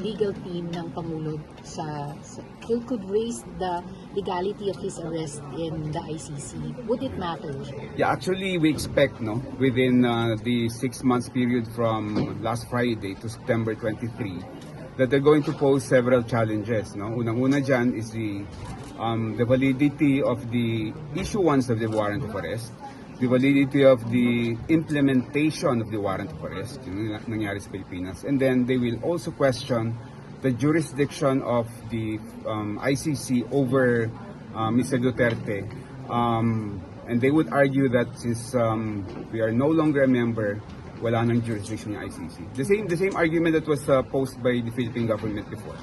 legal team ng Pangulo could raise the legality of his arrest in the ICC? Would it matter? Yeah, actually, we expect, no, within the 6 months period from last Friday to September 23, that they're going to pose several challenges. No, unang-una dyan is the validity of the issuance of the warrant of arrest, the validity of the implementation of the warrant of arrest, yung nangyari sa Pilipinas, and then they will also question the jurisdiction of the ICC over Mr. Duterte. And they would argue that since we are no longer a member, wala nang jurisdiction yung ICC. The same argument that was posed by the Philippine government before.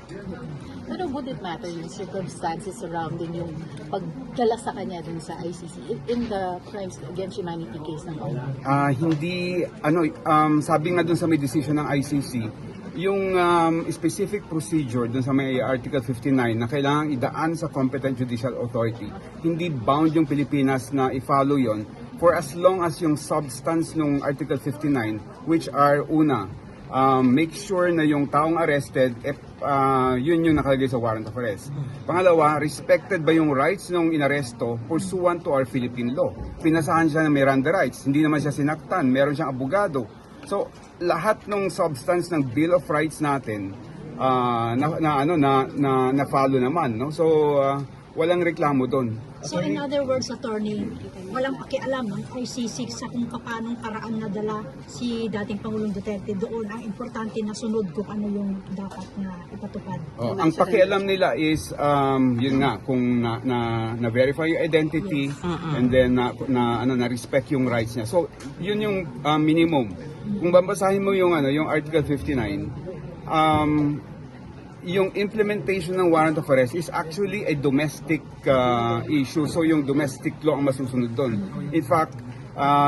Pero would it matter yung circumstances surrounding yung pagdala sa kanya dun sa ICC in the crimes against humanity case ng Pangulo? Hindi, sabi nga dun sa may decision ng ICC, yung specific procedure dun sa may Article 59 na kailangang idaan sa competent judicial authority, hindi bound yung Pilipinas na i-follow yon for as long as yung substance ng Article 59, which are una, make sure na yung taong arrested, yun yung nakalagay sa warrant of arrest. Pangalawa, respected ba yung rights ng inaresto pursuant to our Philippine law? Pinasahan siya ng Miranda rights, hindi naman siya sinaktan, meron siyang abogado. So, lahat ng substance ng Bill of Rights natin na follow naman, no? So, walang reklamo doon. So in other words, attorney, walang pakialam ng ICC sa kung paanong paraan nadala si dating Pangulong Duterte doon. Ang importante na sunod kung ano yung dapat na ipatupad. Ang pakialam nila is yun nga kung na verify yung identity, and then na respect yung rights niya. So yun yung minimum. Kung babasahin mo yung yung Article 59, yung implementation ng warrant of arrest is actually a domestic issue. So yung domestic law ang masusunod doon. In fact,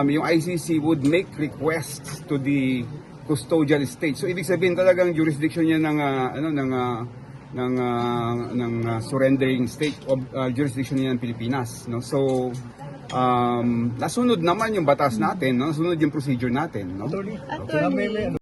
yung ICC would make requests to the custodial state. So ibig sabihin talagang jurisdiction niya ng surrendering state of jurisdiction niya ng Pilipinas, no? So nasunod naman yung batas natin, no? Nasunod yung procedure natin, no? Attorney,